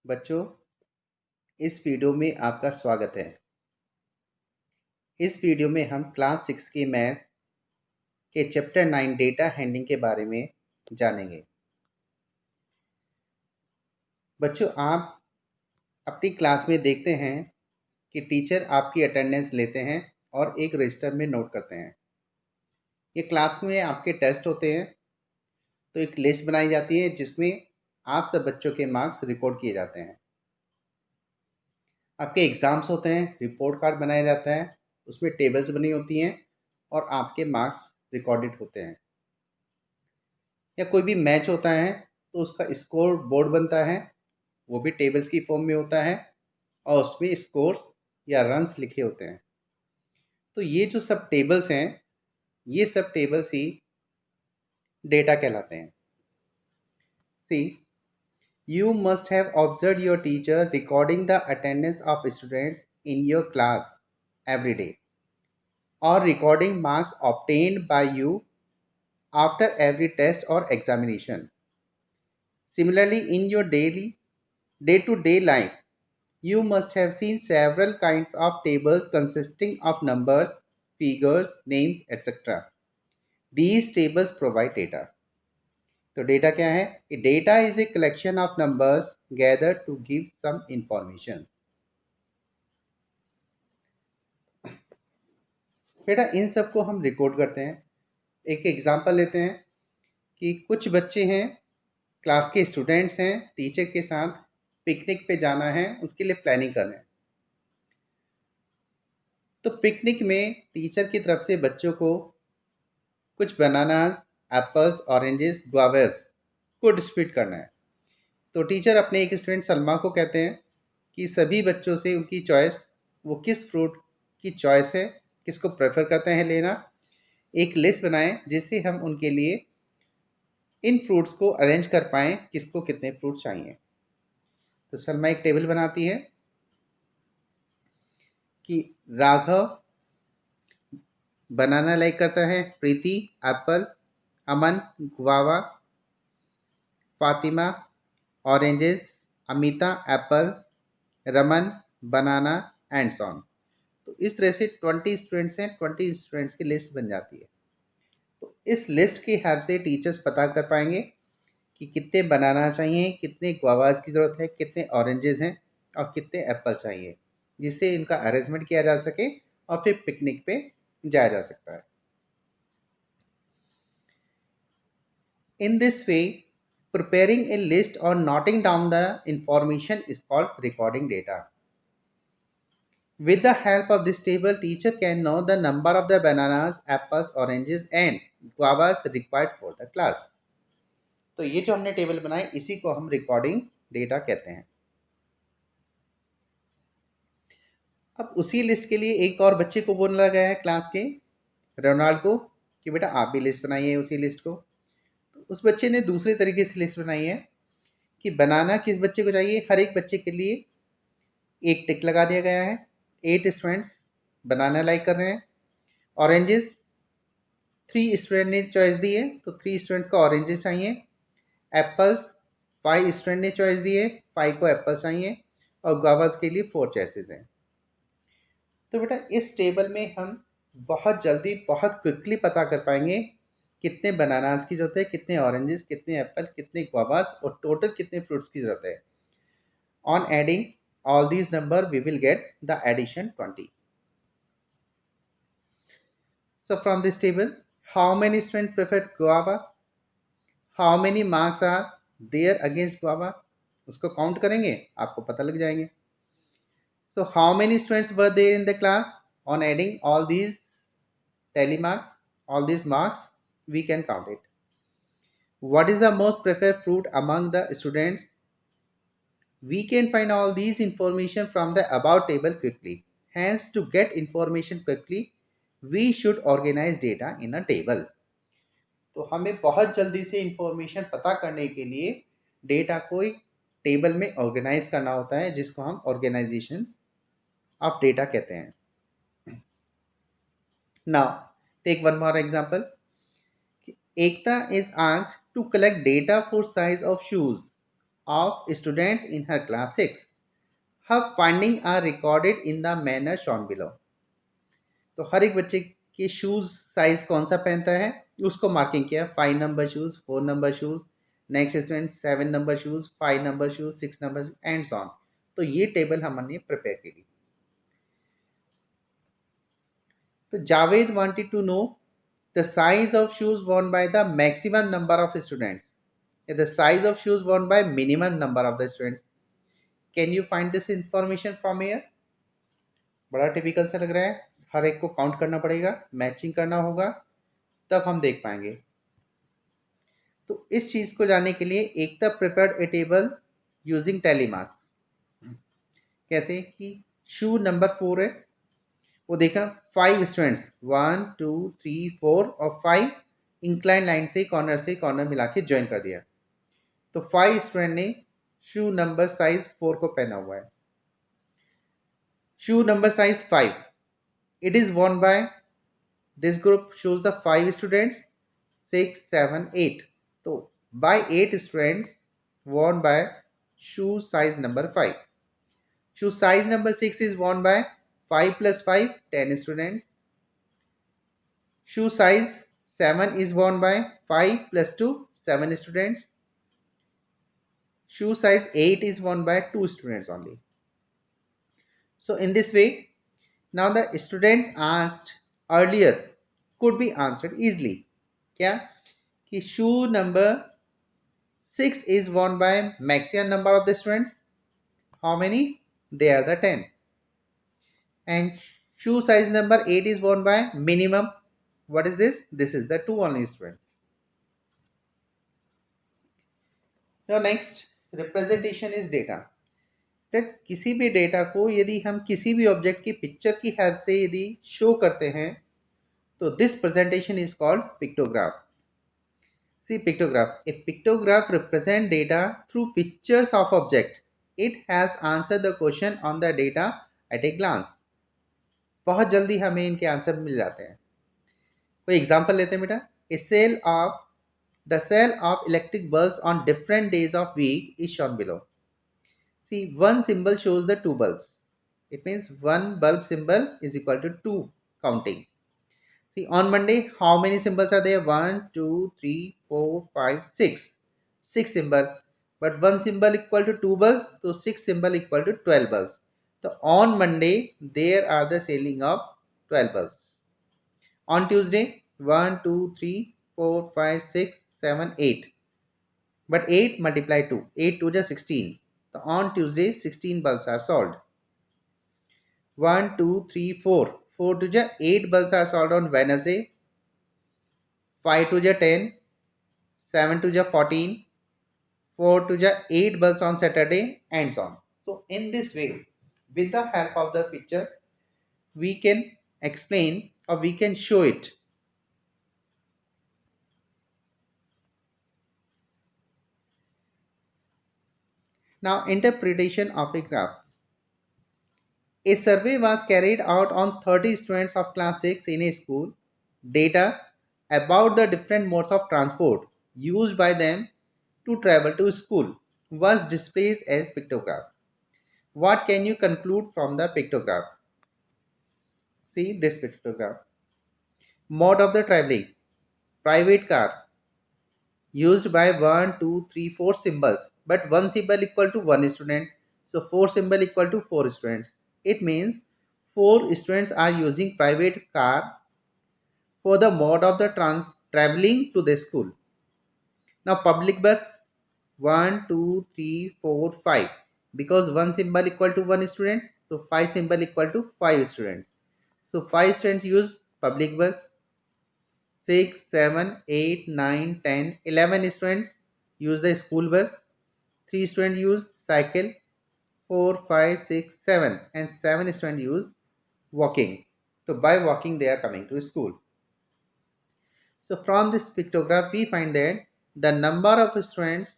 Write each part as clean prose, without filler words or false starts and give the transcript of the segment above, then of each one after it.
बच्चों, इस वीडियो में आपका स्वागत है। इस वीडियो में हम क्लास 6 की मैथ्स के चैप्टर 9 डेटा हैंडलिंग के बारे में जानेंगे। बच्चों, आप अपनी क्लास में देखते हैं कि टीचर आपकी अटेंडेंस लेते हैं और एक रजिस्टर में नोट करते हैं। ये क्लास में आपके टेस्ट होते हैं, तो एक लिस्ट बनाई जाती है जिसमें आप सब बच्चों के मार्क्स रिकॉर्ड किए जाते हैं। आपके एग्ज़ाम्स होते हैं, रिपोर्ट कार्ड बनाया जाता है, उसमें टेबल्स बनी होती हैं और आपके मार्क्स रिकॉर्डेड होते हैं। या कोई भी मैच होता है तो उसका स्कोर बोर्ड बनता है, वो भी टेबल्स की फॉर्म में होता है और उसमें स्कोर्स या रन्स लिखे होते हैं। तो ये जो सब टेबल्स हैं, ये सब टेबल्स ही डेटा कहलाते हैं। सी, you must have observed your teacher recording the attendance of students in your class every day or recording marks obtained by you after every test or examination. Similarly, in your day-to-day life, you must have seen several kinds of tables consisting of numbers, figures, names, etc. These tables provide data. तो data क्या है? Data is a collection of numbers gathered to give some information. बेटा, इन सब को हम record करते हैं। एक एग्जांपल लेते हैं कि कुछ बच्चे हैं, क्लास के स्टूडेंट्स हैं, टीचर के साथ पिकनिक पे जाना है, उसके लिए प्लानिंग कर रहे हैं। तो पिकनिक में टीचर की तरफ से बच्चों को कुछ बनानास, एप्पल्स, ऑरेंजेस, गुआवास को डिस्ट्रीब्यूट करना है। तो टीचर अपने एक स्टूडेंट सलमा को कहते हैं कि सभी बच्चों से उनकी चॉइस, वो किस फ्रूट की चॉइस है, किसको प्रेफर करते हैं लेना, एक लिस्ट बनाएं जिससे हम उनके लिए इन फ्रूट्स को अरेंज कर पाएँ, किसको कितने फ्रूट चाहिए। तो सलमा एक टेबल बनाती है कि राघव बनाना लाइक करता है, Preeti apple, Aman guava, Fatima oranges, Amita apple, Raman banana and so on. तो इस तरह से 20 स्टूडेंट्स हैं, 20 स्टूडेंट्स की लिस्ट बन जाती है। तो इस लिस्ट की हेल्प से टीचर्स पता कर पाएंगे कि कितने बनाना चाहिए, कितने गुआवास की ज़रूरत है, कितने ऑरेंजेस हैं और कितने एप्पल चाहिए, जिससे इनका अरेंजमेंट किया जा सके और फिर पिकनिक पे जाया जा सकता है। In this way, preparing a list or noting down the information is called recording data. With the help of this table, teacher can know the number of the bananas, apples, oranges and guavas required for the class. तो ये जो हमने table बनाए, इसी को हम recording data कहते हैं। अब उसी लिस्ट के लिए एक और बच्चे को बोला गया है क्लास के, रोनाल्ड को, कि बेटा आप भी लिस्ट बनाइए उसी लिस्ट को। तो उस बच्चे ने दूसरे तरीके से लिस्ट बनाई है कि बनाना किस बच्चे को चाहिए। हर एक बच्चे के लिए एक टिक लगा दिया गया है। 8 स्टूडेंट्स बनाना लाइक कर रहे हैं। ऑरेंजेस 3 स्टूडेंट ने चॉइस दी है, तो 3 स्टूडेंट्स को ऑरेंजेस चाहिए। एप्पल्स 5 स्टूडेंट ने चॉइस दी है, 5 को एप्पल चाहिए। और गुआवास के लिए 4 चॉइसेस हैं। तो बेटा, इस टेबल में हम बहुत जल्दी, बहुत क्विकली पता कर पाएंगे कितने बनानास की ज़रूरत है, कितने ऑरेंजेस, कितने एप्पल, कितने गुआवास और टोटल कितने फ्रूट्स की ज़रूरत है। On adding all these number, we will get the addition 20. So from this table, how many students preferred guava? How many marks are there against guava? उसको काउंट करेंगे, आपको पता लग जाएंगे। So how many students were there in the class? On adding all these tally marks, all these marks, we can count it. What is the most preferred fruit among the students? We can find all these information from the above table quickly. Hence, to get information quickly, we should organize data in a table. तो हमें बहुत जल्दी से information पता करने के लिए data को एक टेबल में ऑर्गेनाइज करना होता है, जिसको हम ऑर्गेनाइजेशन ऑफ डेटा कहते हैं। Now take one more example. Ekta is asked to collect data for size of shoes of students in her class 6. Her findings are recorded in the manner shown below. तो हर एक बच्चे के shoes size कौन सा पहनता है उसको मार्किंग किया, 5 number shoes, 4 number shoes, next student 7 number shoes, 5 number shoes, 6 number and so on. तो ये टेबल हमने प्रिपेयर की। तो Javed wanted to know the size of shoes worn by the maximum number of students, the size of shoes worn by minimum number of the students. Can you find this information from here? बड़ा typical सा लग रहा है, हर एक को count करना पड़ेगा, matching करना होगा, तब हम देख पाएंगे। तो इस चीज को जानने के लिए एकता प्रिपेयर्ड ए टेबल यूजिंग टैली मार्क्स। कैसे कि शू नंबर 4 है, वो देखा 5 स्टूडेंट्स 1 2 3 4 और 5 इंक्लाइन लाइन से कॉर्नर मिला के ज्वाइन कर दिया। तो 5 स्टूडेंट ने शू नंबर साइज 4 को पहना हुआ है। शू number size 5, it is worn by this group shows the 5 students 6 7 8, so by 8 students worn by shoe size number 5. Shoe size number 6 is worn by 5 plus 5 10 students. Shoe size 7 is worn by 5 plus 2 7 students. Shoe size 8 is worn by 2 students only. So in this way, now the students asked earlier could be answered easily. क्या कि शू number 6 is worn by maximum number of the students. How many? They are the 10. And shoe size number 8 is worn by minimum. What is this? This is the 2 only students. Now next, representation is data. that किसी भी data को यदि हम किसी भी object की picture की help से यदि शो करते हैं तो this presentation is called pictograph. See pictograph. A pictograph represent data through pictures of object. It helps answer the question on the data at a glance. बहुत जल्दी हमें इनके आंसर मिल जाते हैं। कोई एग्जांपल लेते हैं बेटा। A cell of the cell of electric bulbs on different days of week is shown below. See, one symbol shows the 2 bulbs. It means one bulb symbol is equal to 2 counting. See, on Monday, how many symbols are there? 1, 2, 3, 4, 5, 6. 6 symbol. But one symbol equal to 2 bulbs, so 6 symbol equal to 12 bulbs. So on Monday, there are the selling of 12 bulbs. On Tuesday, 1, 2, 3, 4, 5, 6, 7, 8. But 8 multiply 2. 8 to the 16. So on Tuesday, 16 bulbs are sold. 1, 2, 3, 4. 4 to the 8 bulbs are sold on Wednesday. 5 to the 10. 7 to the 14. 4 to the 8 bulbs on Saturday and so on. So in this way, with the help of the picture, we can explain or we can show it. Now interpretation of a graph. A survey was carried out on 30 students of class 6 in a school. Data about the different modes of transport used by them to travel to school was displayed as pictograph. What can you conclude from the pictograph? See this pictograph. Mode of the traveling. Private car used by 1, 2, 3, 4 symbols, but one symbol equal to 1 student. So 4 symbol equal to 4 students. It means 4 students are using private car for the mode of the traveling to the school. Now public bus 1, 2, 3, 4, 5. Because one symbol equal to 1 student, so 5 symbol equal to 5 students. So 5 students use public bus. 6, 7, 8, 9, 10, 11 students use the school bus. 3 students use cycle. 4, 5, 6, 7 and 7 students use walking. So by walking they are coming to school. So from this pictograph we find that the number of students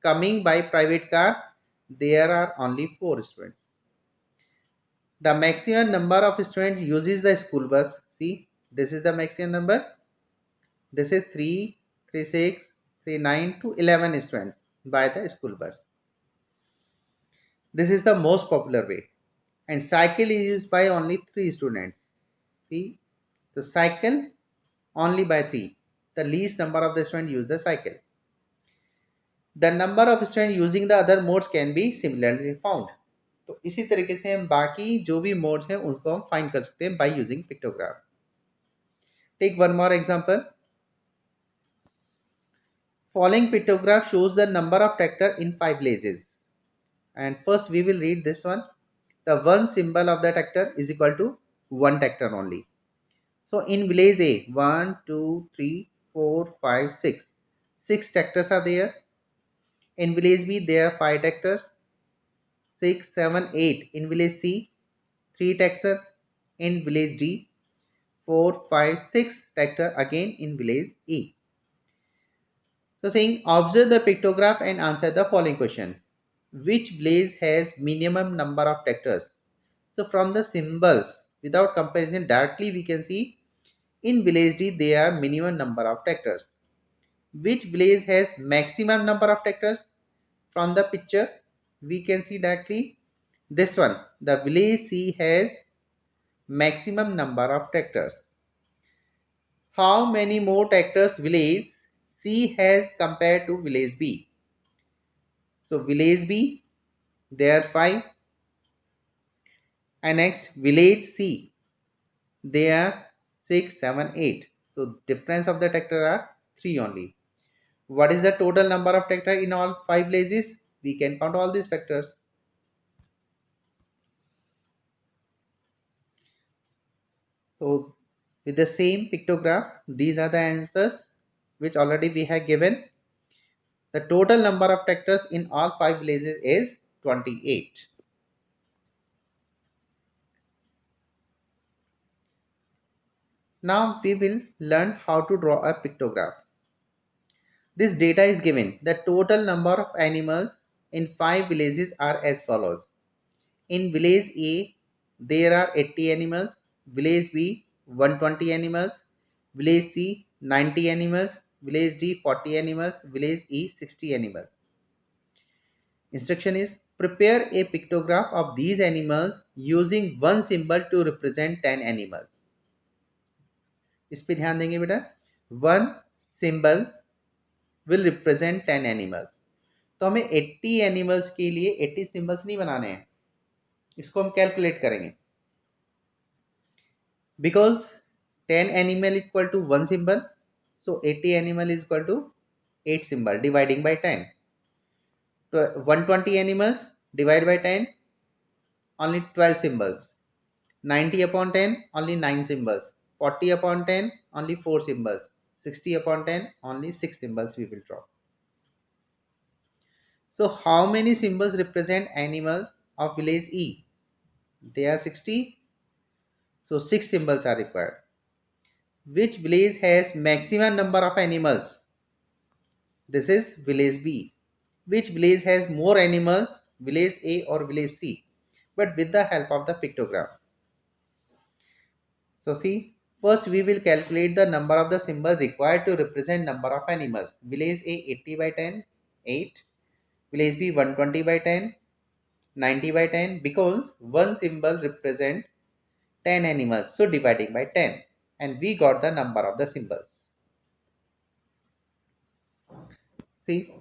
coming by private car, there are only 4 students. The maximum number of students uses the school bus. See, this is the maximum number. This is 3, 3, 6, 3, 9 to 11 students by the school bus. This is the most popular way. And cycle is used by only 3 students. See, the cycle only by 3. The least number of the students use the cycle. The number of students using the other modes can be similarly found. तो इसी तरीके से हम बाकी जो भी modes हैं उसको हम फाइंड कर सकते हैं by using pictograph. Take one more example. Following pictograph shows the number of tractor in 5 villages. And first we will read this one. The one symbol of the tractor is equal to one tractor only. So in village A, 1, 2, 3, 4, 5, 6. 6 tractors are there. In village B, there are 5 tractors. 6, 7, 8. In village C, 3 tractors. In village D, 4, 5, 6 tractor again in village E. So saying observe the pictograph and answer the following question. Which village has minimum number of tractors? So from the symbols, without comparison, directly we can see in village D there are minimum number of tractors. Which village has maximum number of tractors? From the picture we can see directly this one. The village C has maximum number of tractors. How many more tractors village C has compared to village B? So village B, there are 5. And next village C, there are 6, 7, 8. So difference of the tractor are 3 only. What is the total number of tractor in all 5 villages? We can count all these factors. So with the same pictograph, these are the answers which already we have given. The total number of tractors in all 5 villages is 28. Now we will learn how to draw a pictograph. This data is given. The total number of animals in 5 villages are as follows. In village A, there are 80 animals. Village B, 120 animals. Village C, 90 animals. Village D, 40 animals. Village E, 60 animals. Instruction is prepare a pictograph of these animals using one symbol to represent 10 animals. इस पे ध्यान देंगे बेटा. One symbol will represent 10 animals. तो हमें 80 animals के लिए 80 symbols नहीं बनाने हैं. इसको हम कैलकुलेट करेंगे. Because 10 animal equal to 1 symbol, so 80 animal is equal to 8 symbol dividing by 10. तो 120 animals divide by 10, only 12 symbols. 90 upon 10, only 9 symbols. 40 upon 10, only 4 symbols. 60 upon 10, only 6 symbols we will draw. So how many symbols represent animals of village E? There are 60. So 6 symbols are required. Which village has maximum number of animals? This is village B. Which village has more animals? Village A or village C? But with the help of the pictograph. So see, first we will calculate the number of the symbols required to represent number of animals. Village A 80 by 10, 8. Village B 120 by 10, 90 by 10, because one symbol represent 10 animals. So dividing by 10, and we got the number of the symbols. See,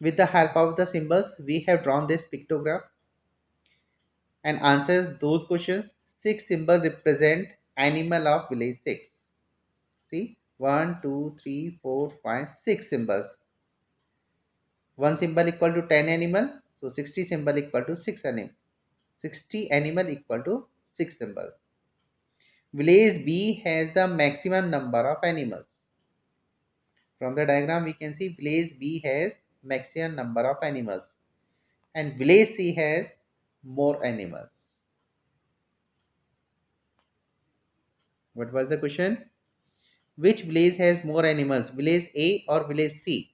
with the help of the symbols, we have drawn this pictograph and answers those questions. 6 symbols represent animal of village 6. See, 1, 2, 3, 4, 5, 6 symbols. One symbol equal to 10 animal, so 60 symbol equal to 6 animal. 60 animal equal to 6 symbols. Village B has the maximum number of animals. From the diagram we can see village B has maximum number of animals and village C has more animals. What was the question? Which village has more animals, village A or village C?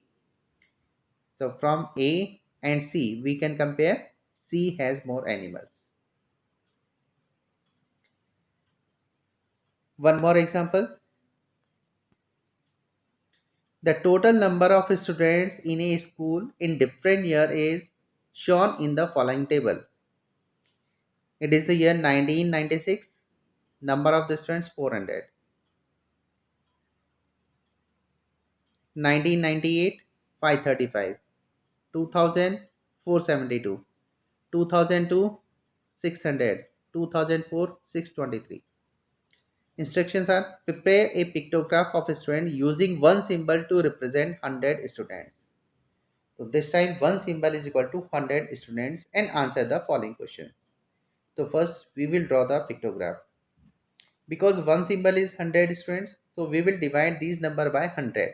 So from A and C we can compare. C has more animals. One more example. The total number of students in a school in different year is shown in the following table. It is the year 1996. Number of the students 400. 1998 535. 2000 472. 2002 600. 2004 623. Instructions are: prepare a pictograph of a student using one symbol to represent 100 students. So this time one symbol is equal to 100 students and answer the following questions. So first we will draw the pictograph. Because one symbol is 100 students, so we will divide these number by 100.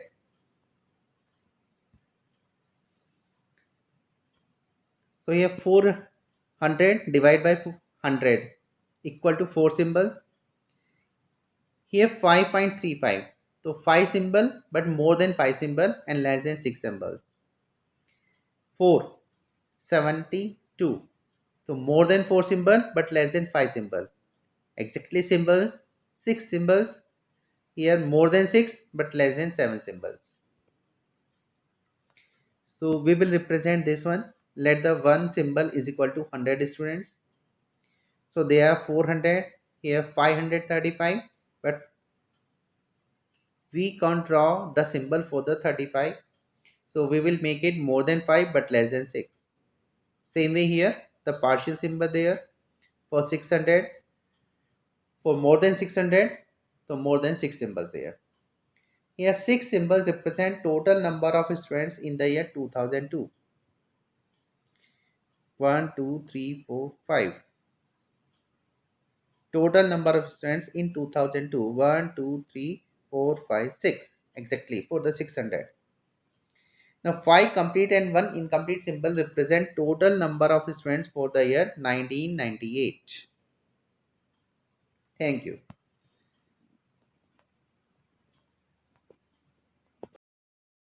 So here 400 divided by 100 equal to 4 symbol. Here 5.35. So 5 symbol but more than 5 symbol and less than 6 symbols. 4 72. So more than 4 symbol but less than 5 symbol. Exactly symbols 6 symbols. Here more than 6 but less than 7 symbols. So we will represent this one. Let the one symbol is equal to 100 students. So they are 400, here 535, but we can't draw the symbol for the 35. So we will make it more than 5 but less than 6. Same way here, the partial symbol there for 600, for more than 600, so more than 6 symbols there. Here 6 symbols represent total number of students in the year 2002. 1, 2, 3, 4, 5. Total number of students in 2002. 1, 2, 3, 4, 5, 6. Exactly for the 600. Now 5 complete and 1 incomplete symbol represent total number of students for the year 1998. Thank you.